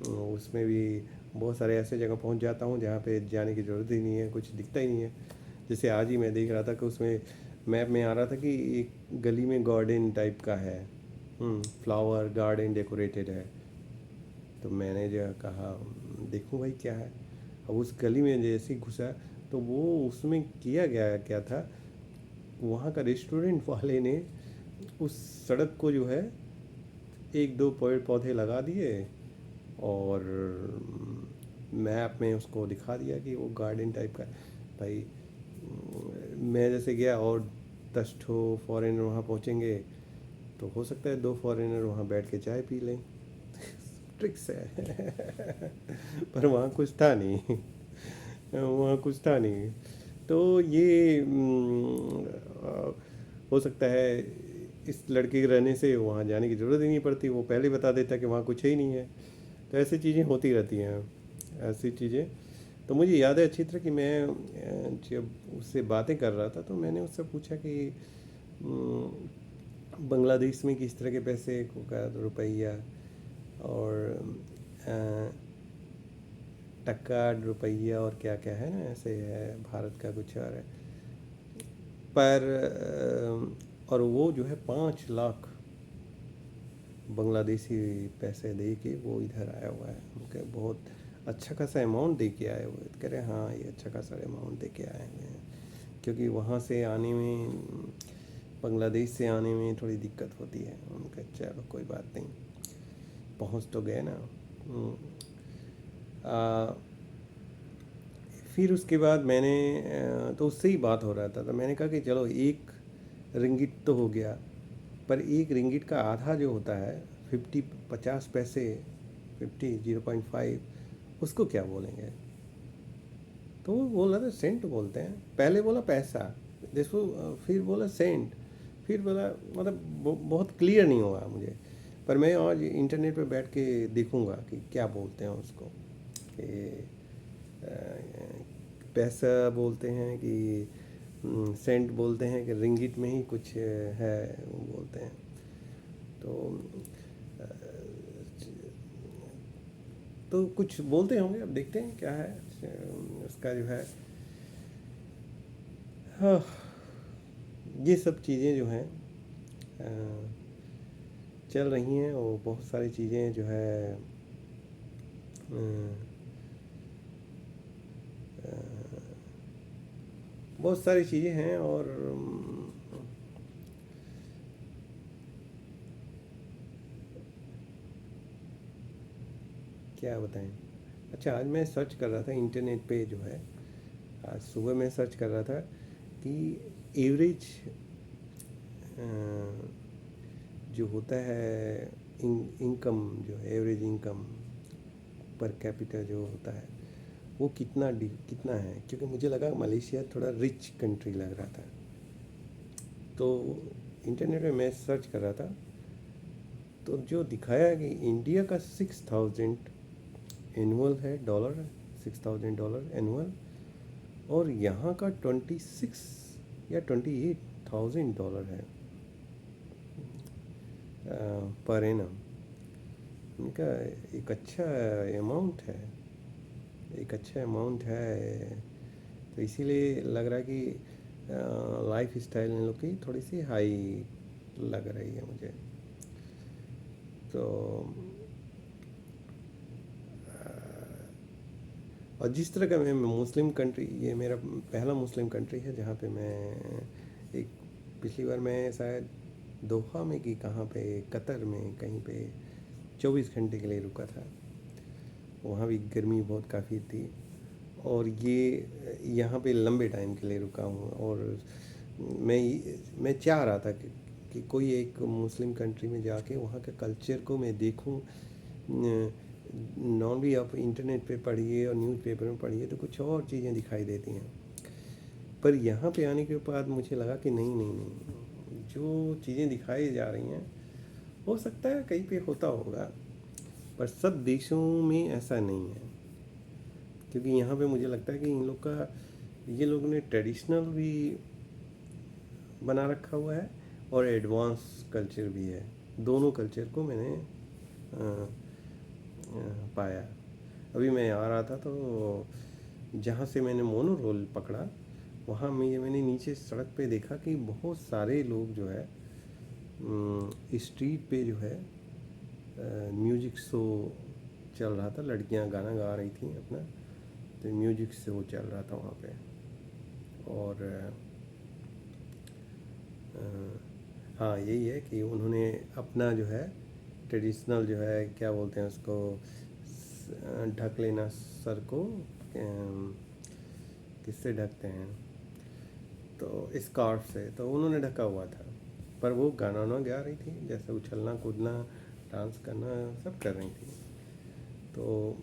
उसमें भी बहुत सारे ऐसे जगह पहुँच जाता हूँ जहाँ पे जाने की ज़रूरत ही नहीं है, कुछ दिखता ही नहीं है। जैसे आज ही मैं देख रहा था कि उसमें मैप में आ रहा था कि एक गली में गार्डन टाइप का है, फ्लावर गार्डन डेकोरेटेड है। तो मैंने जो कहा देखूँ भाई क्या है। अब उस गली में जैसे ही घुसा तो वो उसमें किया गया क्या था, वहाँ का रेस्टोरेंट वाले ने उस सड़क को जो है एक दो पेड़ पौधे लगा दिए और मैप में उसको दिखा दिया कि वो गार्डन टाइप का है। भाई मैं जैसे गया और 10 ठो फॉरेनर वहाँ पहुँचेंगे तो हो सकता है 2 फॉरेनर वहाँ बैठ के चाय पी लें। ट्रिक्स है। पर वहाँ कुछ था नहीं। वहाँ कुछ था नहीं। तो ये हो सकता है इस लड़के के रहने से वहाँ जाने की ज़रूरत ही नहीं पड़ती, वो पहले बता देता कि वहाँ कुछ ही नहीं है। तो ऐसी चीज़ें होती रहती हैं, ऐसी चीज़ें। तो मुझे याद है अच्छी तरह कि मैं जब उससे बातें कर रहा था तो मैंने उससे पूछा कि बांग्लादेश में किस तरह के पैसे का रुपया और अ, टक्का रुपया और क्या क्या है ना, ऐसे है भारत का कुछ और है। पर और वो जो है 5 लाख बांग्लादेशी पैसे दे के वो इधर आया हुआ है। उनके बहुत अच्छा खासा अमाउंट दे के आए हुए हैं। कह रहे हाँ ये अच्छा खासा अमाउंट दे के आए हुए हैं, क्योंकि वहाँ से आने में, बांग्लादेश से आने में थोड़ी दिक्कत होती है। उनका चलो कोई बात नहीं, पहुँच तो गए ना। हम्म, आ, फिर उसके बाद मैंने तो उससे ही बात हो रहा था तो मैंने कहा कि चलो एक रिंगिट तो हो गया, पर एक रिंगिट का आधा जो होता है 50 पैसे, 0.5, उसको क्या बोलेंगे? तो वो बोल रहा था सेंट बोलते हैं। पहले बोला पैसा, देखो फिर बोला सेंट, फिर बोला मतलब बहुत क्लियर नहीं हुआ मुझे। पर मैं आज इंटरनेट पे बैठ के देखूंगा कि क्या बोलते हैं उसको, कि पैसा बोलते हैं कि सेंट बोलते हैं कि रिंगिट में ही कुछ है वो बोलते हैं। तो अ, तो कुछ बोलते होंगे, अब देखते हैं क्या है उसका जो है। हाँ, ये सब चीज़ें जो हैं अ, चल रही हैं और बहुत सारी चीज़ें जो है बहुत सारी चीज़ें हैं और क्या बताएं। अच्छा, आज मैं सर्च कर रहा था इंटरनेट पे जो है, आज सुबह मैं सर्च कर रहा था कि एवरेज जो होता है इनकम, जो एवरेज इनकम पर कैपिटा जो होता है वो कितना है, क्योंकि मुझे लगा मलेशिया थोड़ा रिच कंट्री लग रहा था। तो इंटरनेट में मैं सर्च कर रहा था तो जो दिखाया कि इंडिया का 6,000 एनुअल है डॉलर, $6,000 एनुअल, और यहाँ का 28,000 है पर एनम। इनका एक अच्छा अमाउंट है, एक अच्छा अमाउंट है। तो इसीलिए लग रहा है कि लाइफ स्टाइल इन लोग की थोड़ी सी हाई लग रही है मुझे। तो और जिस तरह का मैं मुस्लिम कंट्री, ये मेरा पहला मुस्लिम कंट्री है जहाँ पे मैं एक, पिछली बार मैं शायद दोहा में कि कहाँ पे, कतर में कहीं पे 24 घंटे के लिए रुका था। वहाँ भी गर्मी बहुत काफ़ी थी, और ये यहाँ पे लंबे टाइम के लिए रुका हूँ। और मैं चाह रहा था कि कोई एक मुस्लिम कंट्री में जाके वहाँ के कल्चर को मैं देखूँ। नॉन भी आप इंटरनेट पे पढ़िए और न्यूज़पेपर में पढ़िए तो कुछ और चीज़ें दिखाई देती हैं, पर यहाँ पे आने के बाद मुझे लगा कि नहीं नहीं नहीं, जो चीज़ें दिखाई जा रही हैं हो सकता है कहीं पे होता होगा, पर सब देशों में ऐसा नहीं है। क्योंकि यहाँ पे मुझे लगता है कि इन लोग का, ये लोगों ने ट्रेडिशनल भी बना रखा हुआ है और एडवांस कल्चर भी है। दोनों कल्चर को मैंने अ, पाया। अभी मैं आ रहा था तो जहाँ से मैंने मोनो रोल पकड़ा, वहाँ मैंने नीचे सड़क पे देखा कि बहुत सारे लोग जो है स्ट्रीट पे जो है म्यूजिक शो चल रहा था। लड़कियाँ गाना गा रही थी अपना, तो म्यूजिक शो चल रहा था वहाँ पे। और हाँ, यही है कि उन्होंने अपना जो है ट्रेडिशनल जो है, क्या बोलते हैं उसको, ढक लेना सर को, किससे ढकते हैं, तो स्कार्फ से, तो उन्होंने ढका हुआ था। पर वो गाना ना गा रही थी, जैसे उछलना कूदना डांस करना सब कर रही थी। तो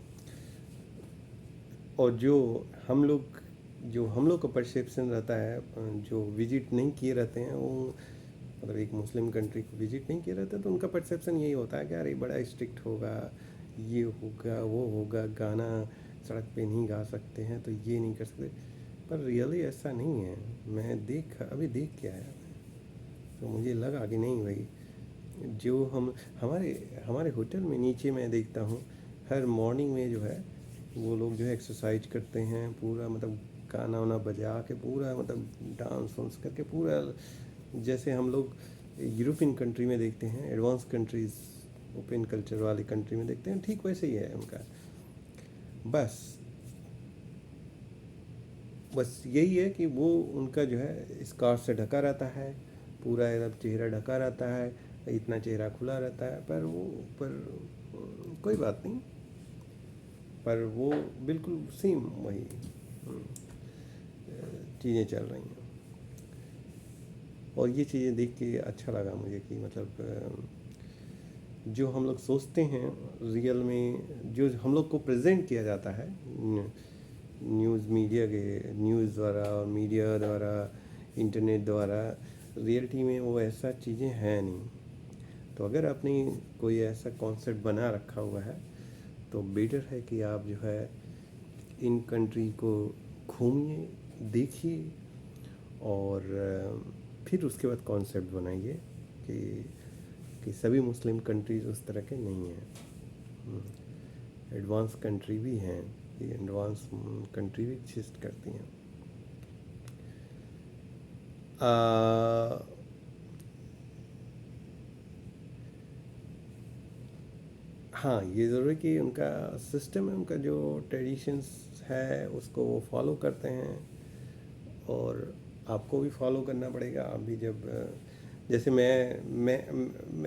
और जो हम लोग का परसेप्शन रहता है, जो विजिट नहीं किए रहते हैं वो, मतलब एक मुस्लिम कंट्री को विजिट नहीं किए रहते, तो उनका परसेप्शन यही होता है कि अरे बड़ा स्ट्रिक्ट होगा, ये होगा वो होगा, गाना सड़क पे नहीं गा सकते हैं, तो ये नहीं कर सकते। पर रियली ऐसा नहीं है। मैं अभी देख के आया, तो मुझे लगा कि नहीं भाई, जो हमारे हमारे होटल में नीचे मैं देखता हूँ हर मॉर्निंग में जो है वो लोग जो है एक्सरसाइज करते हैं पूरा, मतलब गाना वाना बजा के पूरा, मतलब डांस वांस करके पूरा, जैसे हम लोग यूरोपियन कंट्री में देखते हैं, एडवांस कंट्रीज़, ओपन कल्चर वाली कंट्री में देखते हैं, ठीक वैसे ही है उनका। बस बस यही है कि वो उनका जो है स्कार्फ से ढका रहता है, पूरा एकदम चेहरा ढका रहता है, इतना चेहरा खुला रहता है, पर कोई बात नहीं, पर वो बिल्कुल सेम वही चीज़ें चल रही हैं। और ये चीज़ें देख के अच्छा लगा मुझे कि मतलब जो हम लोग सोचते हैं रियल में, जो हम लोग को प्रेजेंट किया जाता है न्यूज़ द्वारा और मीडिया द्वारा, इंटरनेट द्वारा, रियलिटी में वो ऐसा चीज़ें हैं नहीं। तो अगर आपने कोई ऐसा कॉन्सेप्ट बना रखा हुआ है तो बेटर है कि आप जो है इन कंट्री को घूमिए, देखिए, और फिर उसके बाद कॉन्सेप्ट बनाइए कि सभी मुस्लिम कंट्रीज़ उस तरह के नहीं हैं। एडवांस कंट्री भी हैं, ये एडवांस कंट्री भी एग्जिस्ट करती हैं। हाँ, ये ज़रूर है कि उनका सिस्टम है, उनका जो ट्रेडिशंस है उसको वो फॉलो करते हैं, और आपको भी फॉलो करना पड़ेगा। आप भी जब जैसे मैं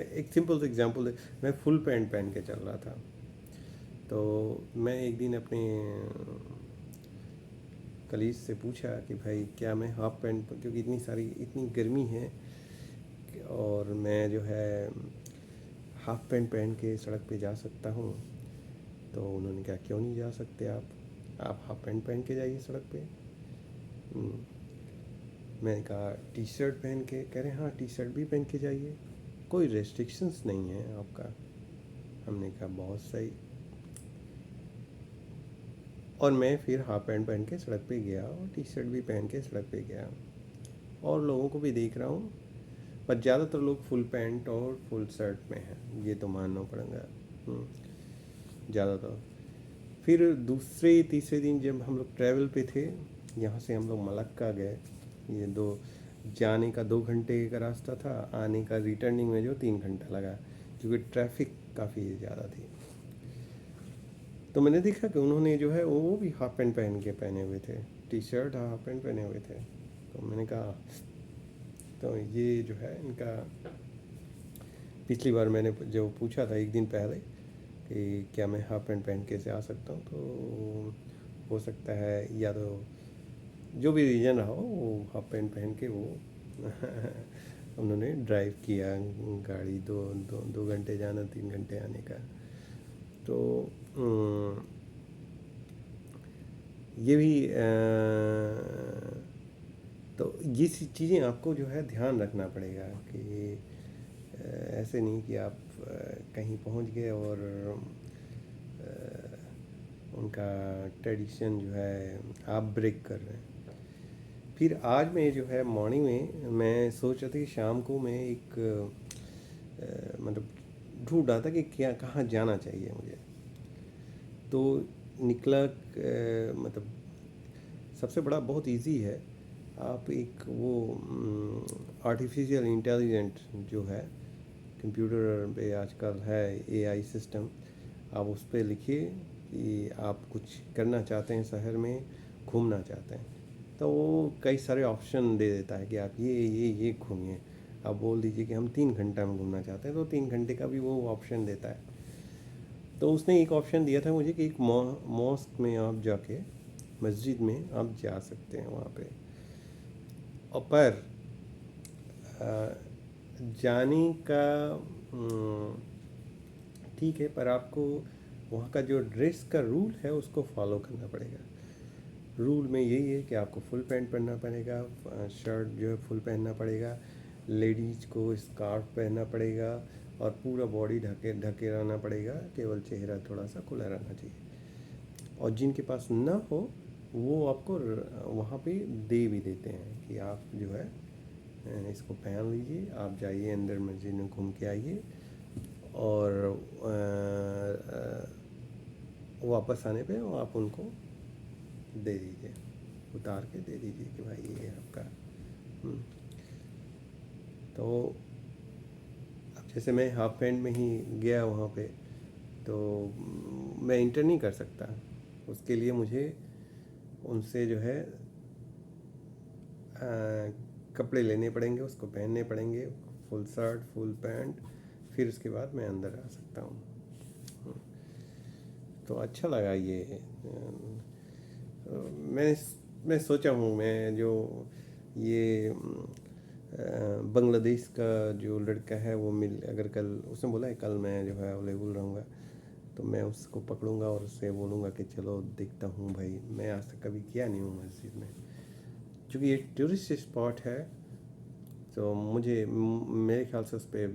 एक सिंपल सा एग्जांपल दे, मैं फुल पैंट पहन के चल रहा था, तो मैं एक दिन अपने कलीग से पूछा कि भाई क्या मैं हाफ़ पैंट, क्योंकि इतनी गर्मी है और मैं जो है हाफ़ पैंट पहन के सड़क पे जा सकता हूँ। तो उन्होंने कहा क्यों नहीं जा सकते आप हाफ़ पैंट पहन के जाइए सड़क पे। मैंने कहा टी शर्ट पहन के, कह रहे हाँ टी शर्ट भी पहन के जाइए, कोई रेस्ट्रिक्शंस नहीं है आपका। हमने कहा बहुत सही। और मैं फिर हाफ पैंट पहन के सड़क पे गया और टी शर्ट भी पहन के सड़क पे गया, और लोगों को भी देख रहा हूँ, पर ज़्यादातर लोग फुल पैंट और फुल शर्ट में हैं, ये तो मानना पड़ेगा ज़्यादातर। फिर दूसरे तीसरे दिन जब हम लोग ट्रैवल पे थे, यहाँ से हम लोग मलक्का गए, ये जाने का 2 घंटे का रास्ता था, आने का रिटर्निंग में जो 3 घंटा लगा, क्योंकि ट्रैफिक काफ़ी ज़्यादा थी। तो मैंने देखा कि उन्होंने जो है वो भी हाफ पैंट पहने हुए थे, टी शर्ट हाफ पैंट पहने हुए थे। तो मैंने कहा तो ये जो है इनका, पिछली बार मैंने जो पूछा था एक दिन पहले कि क्या मैं हाफ पैंट पहन के से आ सकता हूँ, तो हो सकता है या तो जो भी रीज़न रहा हो वो हाफ पैंट पहन के वो उन्होंने ड्राइव किया गाड़ी, 2 घंटे जाना 3 घंटे आने का। तो ये भी तो ये सी चीज़ें आपको जो है ध्यान रखना पड़ेगा कि ऐसे नहीं कि आप कहीं पहुंच गए और उनका ट्रेडिशन जो है आप ब्रेक कर रहे हैं। फिर आज मैं जो है मॉर्निंग में मैं सोच रहा था कि शाम को मैं एक मतलब ढूंढ रहा था कि क्या कहाँ जाना चाहिए मुझे। तो निकला मतलब सबसे बड़ा बहुत इजी है, आप एक वो आर्टिफिशियल इंटेलिजेंट जो है कंप्यूटर पे आजकल है एआई सिस्टम, आप उस पर लिखिए कि आप कुछ करना चाहते हैं, शहर में घूमना चाहते हैं, तो वो कई सारे ऑप्शन दे देता है कि आप ये घूमिए। आप बोल दीजिए कि हम 3 घंटा में घूमना चाहते हैं, तो 3 घंटे का भी वो ऑप्शन देता है। तो उसने एक ऑप्शन दिया था मुझे कि एक मॉस्क में आप जाके, मस्जिद में आप जा सकते हैं वहाँ पे। और पर जाने का ठीक है, पर आपको वहाँ का जो ड्रेस का रूल है उसको फॉलो करना पड़ेगा। रूल में यही है कि आपको फुल पैंट पहनना पड़ेगा, शर्ट जो है फुल पहनना पड़ेगा, लेडीज़ को स्कार्फ पहनना पड़ेगा और पूरा बॉडी ढके ढके रहना पड़ेगा, केवल चेहरा थोड़ा सा खुला रहना चाहिए। और जिनके पास ना हो वो आपको वहाँ पे दे भी देते हैं कि आप जो है इसको पहन लीजिए, आप जाइए अंदर मस्जिद में घूम के आइए और वापस आने पे आप उनको दे दीजिए, उतार के दे दीजिए कि भाई ये आपका। तो अब जैसे मैं हाफ पैंट में ही गया वहाँ पे, तो मैं इंटर नहीं कर सकता, उसके लिए मुझे उनसे जो है कपड़े लेने पड़ेंगे, उसको पहनने पड़ेंगे, फुल शर्ट फुल पैंट, फिर उसके बाद मैं अंदर आ सकता हूँ। तो अच्छा लगा ये। मैं मैं सोचा हूँ मैं जो ये बांग्लादेश का जो लड़का है वो मिल, अगर कल उसने बोला है कल मैं जो है अवेलेबल रहूँगा, तो मैं उसको पकड़ूंगा और उससे बोलूँगा कि चलो देखता हूँ भाई, मैं आज तक कभी किया नहीं हूँ मस्जिद में, क्योंकि ये टूरिस्ट स्पॉट है। तो मुझे मेरे ख्याल से उस पर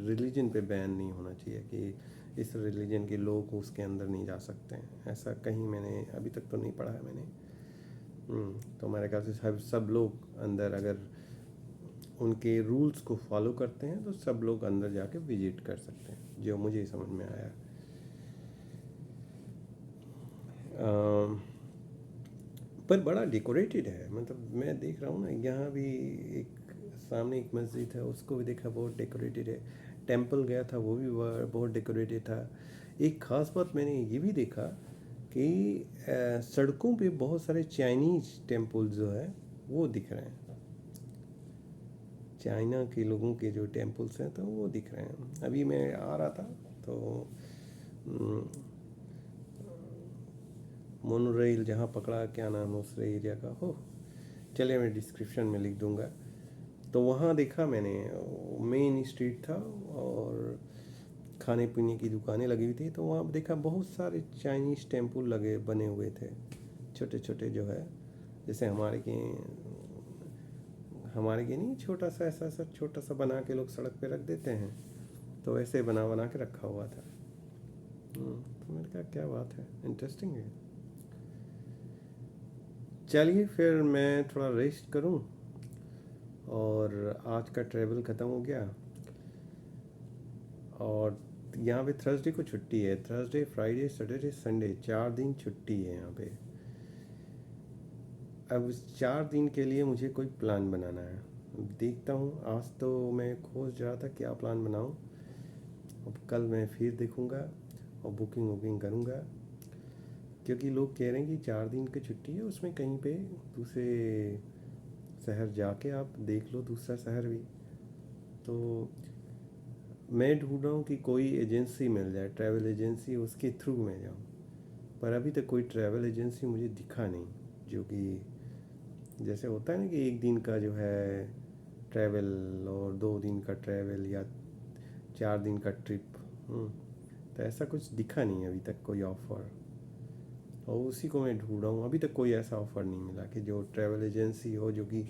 रिलीजन पे बैन नहीं होना चाहिए कि इस रिलीजन के लोग उसके अंदर नहीं जा सकते हैं, ऐसा कहीं मैंने अभी तक तो नहीं पढ़ा है मैंने। तो मेरे ख्याल से सब लोग अंदर अगर उनके रूल्स को फॉलो करते हैं तो सब लोग अंदर जाके विजिट कर सकते हैं, जो मुझे समझ में आया। पर बड़ा डेकोरेटेड है, मतलब मैं देख रहा हूँ ना यहाँ भी एक सामने एक मस्जिद है, उसको भी देखा बहुत डेकोरेटेड है। टेंपल गया था वो भी बहुत डेकोरेटेड था। एक ख़ास बात मैंने ये भी देखा कि सड़कों पे बहुत सारे चाइनीज़ टेम्पल जो है वो दिख रहे हैं, चाइना के लोगों के जो टेम्पल्स हैं तो वो दिख रहे हैं। अभी मैं आ रहा था तो मोनोरेल जहाँ पकड़ा, क्या नाम है उस एरिया का हो, चलिए मैं डिस्क्रिप्शन में लिख दूँगा। तो वहाँ देखा मैंने, मेन स्ट्रीट था और खाने पीने की दुकानें लगी हुई थी, तो वहाँ देखा बहुत सारे चाइनीज़ टेम्पल लगे बने हुए थे, छोटे छोटे जो है जैसे हमारे के नहीं, छोटा सा ऐसा सा छोटा सा बना के लोग सड़क पे रख देते हैं, तो ऐसे बना बना के रखा हुआ था। तो मैंने कहा क्या बात है, इंटरेस्टिंग है। चलिए फिर मैं थोड़ा रेस्ट करूं, और आज का ट्रैवल ख़त्म हो गया। और यहाँ पे थर्सडे को छुट्टी है, थर्सडे फ्राइडे सैटरडे संडे 4 दिन छुट्टी है यहाँ पे। अब उस 4 दिन के लिए मुझे कोई प्लान बनाना है, देखता हूँ। आज तो मैं खोज रहा था क्या प्लान बनाऊँ, अब कल मैं फिर देखूँगा और बुकिंग वुकिंग करूँगा। क्योंकि लोग कह रहे हैं कि 4 दिन की छुट्टी है, उसमें कहीं पे दूसरे शहर जाके आप देख लो, दूसरा शहर भी। तो मैं ढूंढ रहा हूँ कि कोई एजेंसी मिल जाए, ट्रैवल एजेंसी, उसके थ्रू मैं जाऊँ। पर अभी तक कोई ट्रैवल एजेंसी मुझे दिखा नहीं, जो कि जैसे होता है ना कि 1 दिन का जो है ट्रैवल और 2 दिन का ट्रैवल या 4 दिन का ट्रिप। तो ऐसा कुछ दिखा नहीं है अभी तक कोई ऑफ़र, और उसी को मैं ढूंढ रहा हूँ। अभी तक कोई ऐसा ऑफ़र नहीं मिला कि जो ट्रैवल एजेंसी हो जो कि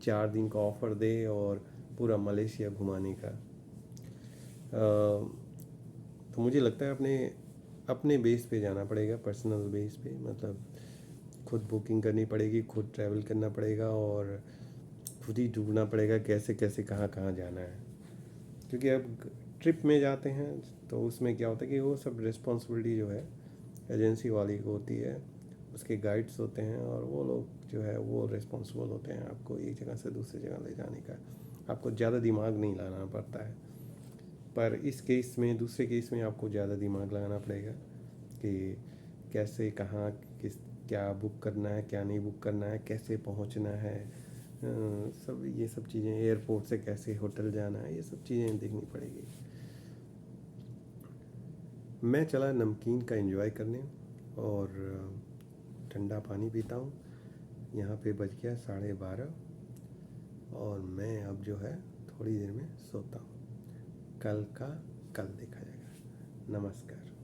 4 दिन का ऑफ़र दे और पूरा मलेशिया घुमाने का। तो मुझे लगता है अपने अपने बेस पे जाना पड़ेगा, पर्सनल बेस पे, मतलब खुद बुकिंग करनी पड़ेगी, खुद ट्रैवल करना पड़ेगा और खुद ही ढूंढना पड़ेगा कैसे कैसे कहाँ कहाँ जाना है। क्योंकि अब ट्रिप में जाते हैं तो उसमें क्या होता है कि वो सब रिस्पॉन्सिबिलिटी जो है एजेंसी वाली को होती है, उसके गाइड्स होते हैं और वो लोग जो है वो रिस्पॉन्सिबल होते हैं आपको एक जगह से दूसरी जगह ले जाने का। आपको ज़्यादा दिमाग नहीं लगाना पड़ता है। पर इस केस में, दूसरे केस में आपको ज़्यादा दिमाग लगाना पड़ेगा कि कैसे, कहाँ, किस, क्या बुक करना है, क्या नहीं बुक करना है, कैसे पहुंचना है, सब ये सब चीज़ें, एयरपोर्ट से कैसे होटल जाना है, ये सब चीज़ें देखनी पड़ेगी। मैं चला नमकीन का एंजॉय करने और ठंडा पानी पीता हूँ। यहाँ पे बज गया 12:30 और मैं अब जो है थोड़ी देर में सोता हूँ। कल का कल देखा जाएगा। नमस्कार।